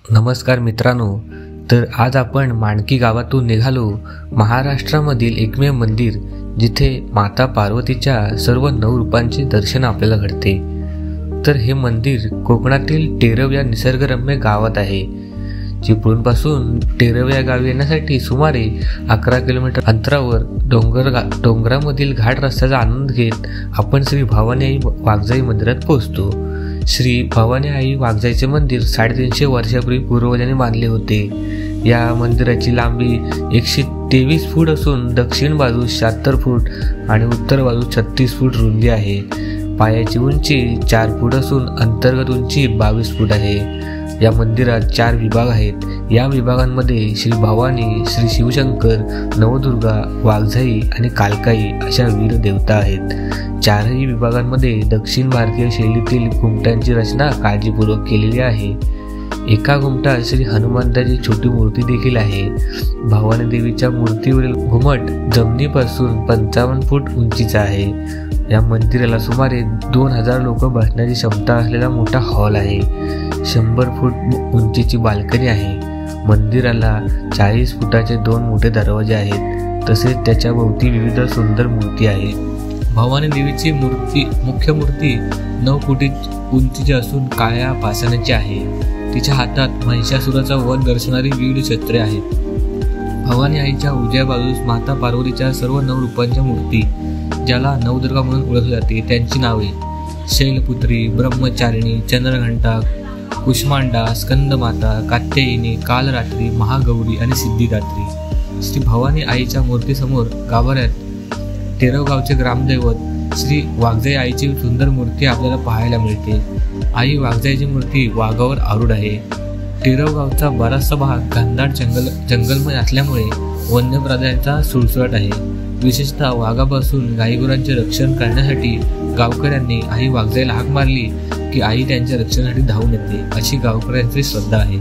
नमस्कार मित्रांनो, तर आज आपण माणकी गावातून निघालो महाराष्ट्रामधील एकमेव मंदिर जिथे माता पार्वतीच्या सर्व 9 रूपांचे दर्शन आपल्याला घडते। तर हे मंदिर कोकणातील टेरव या निसर्गरम्य गावात आहे। चिपळूणपासून टेरव या गावी येण्यासाठी सुमारे 11 किलोमीटर अंतरावर डोंगरामधील घाट रस्त्याचा आनंद घेत आपण श्री भवानी आई वाघजाई मंदिरात पोहोचतो। श्री भवानी आई वाघजाईचे मंदिर 350 वर्षापूर्वी पूर्वजांनी बांधले होते। या मंदिराची लांबी 123 फूट असून दक्षिण बाजूस 76 फूट आणि उत्तर बाजूस 36 फूट रुंदी आहे। पायाची उंची 4 फूट असून अंतर्गत उंची 22 फूट आहे। या मंदिरात 4 विभाग आहेत। या विभागांमध्ये श्री भवानी, श्री शिवशंकर, नवदुर्गा, वाघजाई आणि कालकाई अशा वीर देवता आहेत। 4ही विभागांमध्ये दक्षिण भारतीय शैलीतील घुमटांची रचना काळजीपूर्वक केलेली आहे। एका घुमटात श्री हनुमंताची छोटी मूर्ती देखील आहे। भवानी देवीच्या मूर्तीवरील घुमट जमिनीपासून 55 फूट उंचीचा आहे। या मंदिराला सुमारे 2000 लोक बसण्याची क्षमता असलेला मोठा हॉल आहे। 100 फूट उंचीची बाल्कनी आहे। मंदिराला 40 फुटाचे 2 मोठे दरवाजे आहेत, तसेच त्याच्या भोवती विविध सुंदर मूर्ती आहेत। भवानी देवीची मुख्य मूर्ती 9 फूट उंचीची असून काळ्या पाषाणाची आहे। तिच्या हातात महिषासुराचा वध दर्शवणारी विविध छत्रे आहेत। भवानी आईच्या उजव्या बाजूस माता पार्वतीच्या सर्व 9 रूपांच्या मूर्ती, ज्याला नवदुर्गा म्हणून ओळखले जाते, त्यांची नावे शैलपुत्री, ब्रह्मचारिणी, चंद्रघंटा, कुष्मांडा, स्कंदमाता, कात्यायिनी, कालरात्री, महागौरी आणि सिद्धिदात्री। श्री भवानी आईच्या मूर्तीसमोर गाभाऱ्यात टेरव गावचे ग्रामदैवत श्री वाघजाई आईची सुंदर मूर्ती आपल्याला पाहायला मिळते। आई वाघजाईची मूर्ती वाघावर आरूढ आहे। टेरव गावचा बराचसा भाग घनदाट जंगलमय असल्यामुळे वन्य प्राण्यांचा सुळसुळाट आहे। विशेषतः वाघापासून गायीगुरांचे रक्षण करण्यासाठी गावकऱ्यांनी आई वाघजाईला हाक मारली की आई त्यांच्या रक्षणासाठी धावून येते, अशी गावकऱ्यांची श्रद्धा आहे।